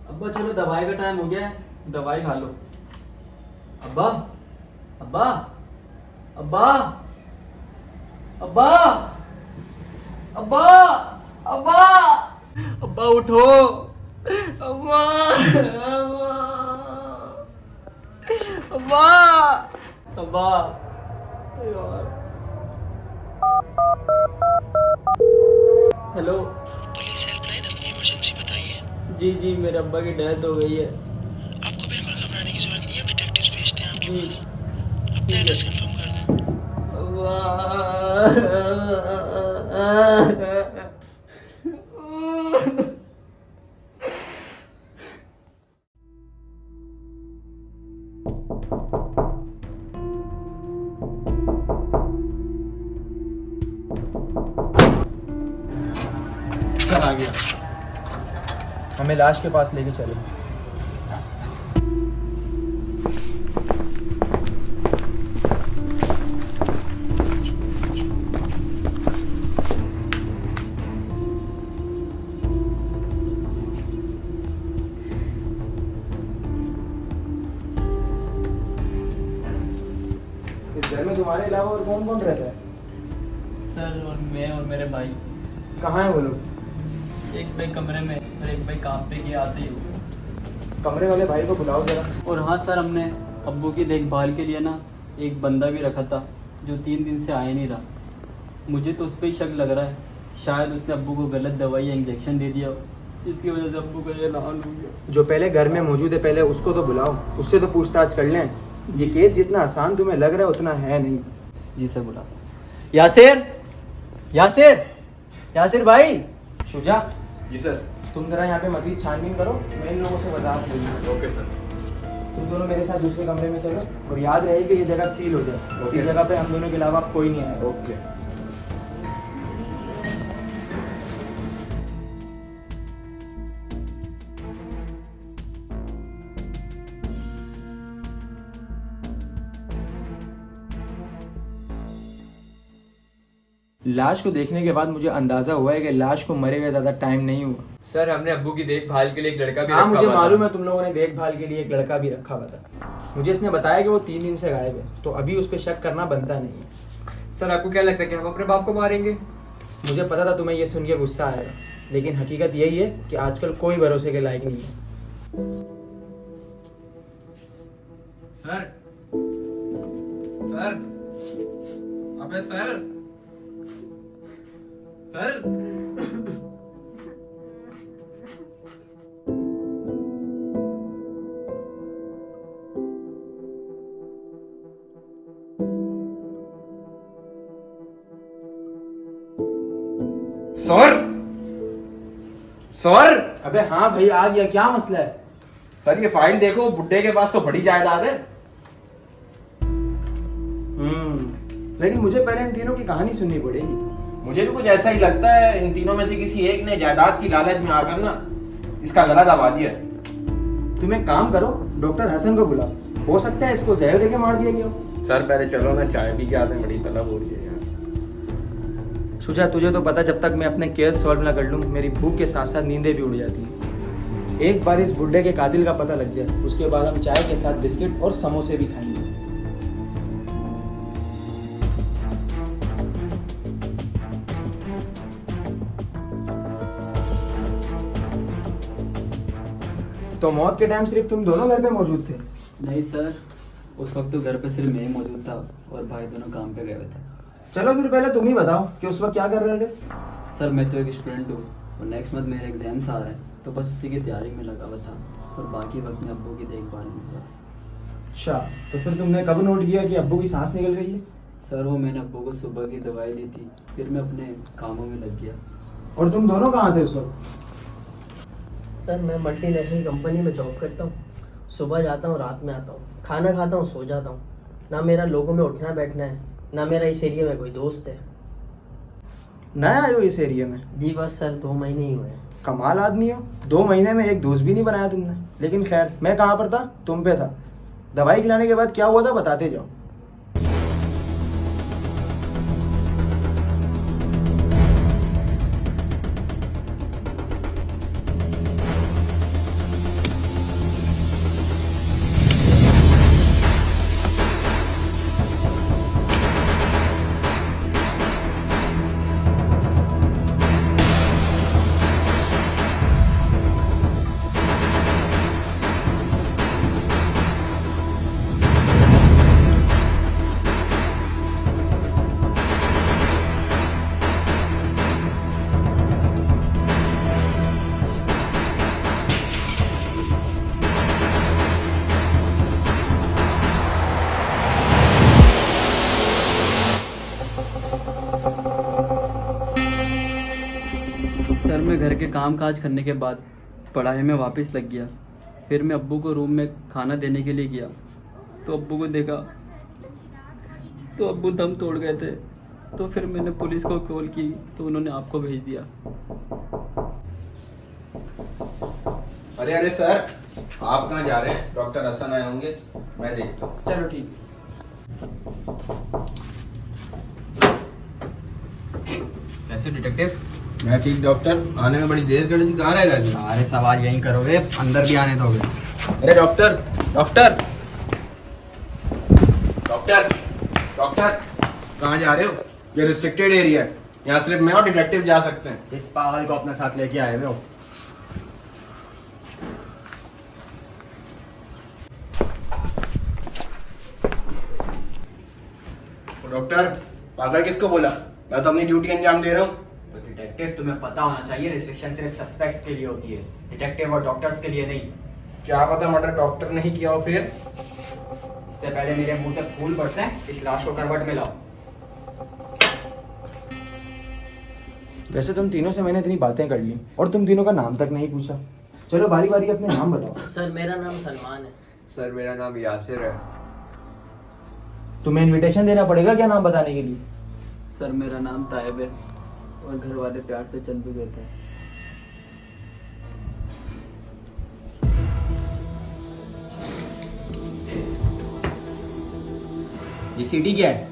अब्बा चलो दवाई का टाइम हो गया है, दवाई खा लो। अब्बा अब्बा अब्बा अब्बा अब्बा अब्बा अब्बा उठो। अब्बा अब्बा अब्बा अब्बा यार। हेलो। पुलिस हेल्पलाइन अपनी इमरजेंसी बताइए। जी जी मेरे अब्बा की डेथ हो गई है। आपको बिल्कुल घबराने की जरूरत नहीं है, हम डिटेक्टिव्स भेजते हैं आपके जी पास। अपना ठीक एड्रेस है। कंफर्म कर दें। घर आ गया, हमें लाश के पास लेके चले। इस घर में तुम्हारे अलावा और कौन कौन रहता है? सर और मैं और मेरे भाई। कहाँ है वो लोग? एक भाई कमरे में और एक भाई काम पे गया, आते ही हो। कमरे वाले भाई को बुलाओ जरा। और हाँ सर, हमने अब्बू की देखभाल के लिए ना एक बंदा भी रखा था जो 3 दिन से आया नहीं रहा। मुझे तो उस पर ही शक लग रहा है, शायद उसने अब्बू को गलत दवाई या इंजेक्शन दे दिया हो, इसकी वजह से अब्बू का ये हाल हो गया। जो पहले घर में मौजूद है पहले उसको तो बुलाओ, उससे तो पूछताछ कर लें। ये केस जितना आसान तुम्हें लग रहा है उतना है नहीं। जी सर बुला। यासिर यासिर यासिर भाई। शुजा, जी सर। तुम जरा यहाँ पे मजीद छानबीन करो, मैं इन लोगों से वजाहत लूँगी। Okay sir. तुम दोनों मेरे साथ दूसरे कमरे में चलो और याद रहे कि ये जगह सील हो जाए। ओके इस सर। जगह पे हम दोनों के अलावा कोई नहीं आएगा। ओके। लाश को देखने के बाद मुझे अंदाजा हुआ है कि लाश को मरे हुए ज्यादा टाइम नहीं हुआ। सर हमने अब्बू की देखभाल के लिए एक लड़का भी हाँ रखा मुझे हुआ था। मालूम है तुम लोगों ने देखभाल के लिए एक लड़का भी रखा हुआ था। मुझे इसने बताया कि वो 3 दिन से गायब है, तो अभी उस पर शक करना बनता नहीं है। सर आपको क्या लगता है कि हम अपने बाप को मारेंगे? मुझे पता था तुम्हें ये सुन के गुस्सा आएगा, लेकिन हकीकत यही है कि आजकल कोई भरोसे के लायक नहीं है। सर सर अबे सर सर सर सर अबे हाँ भाई आ गया, क्या मसला है? सर ये फाइल देखो, बुड्ढे के पास तो बड़ी जायदाद है। लेकिन मुझे पहले इन तीनों की कहानी सुननी पड़ेगी। मुझे भी कुछ ऐसा ही लगता है, इन तीनों में से किसी एक ने जायदाद की लालच में आकर ना इसका गला दबा दिया। तुम एक काम करो, डॉक्टर हसन को बुलाओ, हो सकता है इसको जहर देके मार दिया गया हो। सर पहले चलो ना, चाय पी के आते हैं, बड़ी तलब हो रही है यार। शुजा तुझे तो पता, जब तक मैं अपने केस सॉल्व ना कर लूँ मेरी भूख के साथ साथ नींदें भी उड़ जाती हैं। एक बार इस बुड्ढे के कातिल का पता लग जाए, उसके बाद हम चाय के साथ बिस्किट और समोसे भी खाएंगे। तो मौत के टाइम सिर्फ तुम दोनों घर पे मौजूद थे? नहीं सर, उस वक्त तो घर पे सिर्फ मैं ही मौजूद था और भाई दोनों काम पे गए हुए थे। चलो फिर पहले तुम ही बताओ कि उस वक्त क्या कर रहे थे? सर मैं तो एक स्टूडेंट हूँ और नेक्स्ट मंथ मेरे एग्जाम्स आ रहे हैं, तो बस उसी की तैयारी में लगा हुआ था और बाकी वक्त में अब्बू की देखभाल में बस। अच्छा, तो फिर तुमने कब नोट किया कि अब्बू की सांस निकल गई है? सर वो मैंने अब्बू को सुबह की दवाई दी थी, फिर मैं अपने कामों में लग गया। और तुम दोनों कहाँ थे उस वक्त? सर मैं मल्टीनेशनल कंपनी में जॉब करता हूँ। सुबह जाता हूँ, रात में आता हूँ, खाना खाता हूँ, सो जाता हूँ। ना मेरा लोगों में उठना बैठना है, ना मेरा इस एरिया में कोई दोस्त है। नया आए हो इस एरिया में? जी बस सर 2 महीने ही हुए हैं। कमाल आदमी हो, 2 महीने में एक दोस्त भी नहीं बनाया तुमने। लेकिन खैर, मैं कहाँ पर था? तुम पे था। दवाई खिलाने के बाद क्या हुआ था बताते जाओ। के काम काज करने के बाद पढ़ाई में वापस लग गया। फिर मैं अब्बू को रूम में खाना देने के लिए गया तो अब्बू को देखा तो अब्बू दम तोड़ गए थे। तो फिर मैंने पुलिस को कॉल की तो उन्होंने आपको भेज दिया। अरे अरे सर, आप कहाँ जा रहे हैं? डॉक्टर हसन आए होंगे, मैं देखता हूँ। चलो ठीक कैसे डिटेक्टिव? मैं ठीक डॉक्टर, आने में बड़ी देर कर दी, कहाँ रहेगा जी? सारे सवाल यहीं करोगे, अंदर भी आने दोगे? अरे डॉक्टर डॉक्टर डॉक्टर डॉक्टर, कहाँ जा रहे हो? ये रिस्ट्रिक्टेड एरिया है, यहाँ सिर्फ मैं और डिटेक्टिव जा सकते हैं। इस पागल को अपने साथ लेके आए हुए हो? डॉक्टर, पागल किसको बोला? मैं तो अपनी ड्यूटी अंजाम दे रहा हूँ। तो डिटेक्टिव, तुम्हें पता होना चाहिए रिस्ट्रिक्शन सिर्फ सस्पेक्ट्स के लिए होती है, डिटेक्टिव और डॉक्टर्स के लिए नहीं। क्या पता मर्डर डॉक्टर नहीं किया हो फिर? इससे पहले मेरे मुंह से फूल बरसे, इस लाश को करवट में लाओ। वैसे तुम तीनों से मैंने इतनी बातें कर ली और तुम तीनों का नाम तक नहीं पूछा। चलो बारी बारी अपने नाम बताओ। सर मेरा नाम सलमान है। सर मेरा नाम यासिर है। तुम्हें इनविटेशन देना पड़ेगा क्या नाम बताने के लिए? सर मेरा नाम तायब है और घर वाले प्यार से चंदू कहते हैं। ये सीटी क्या है?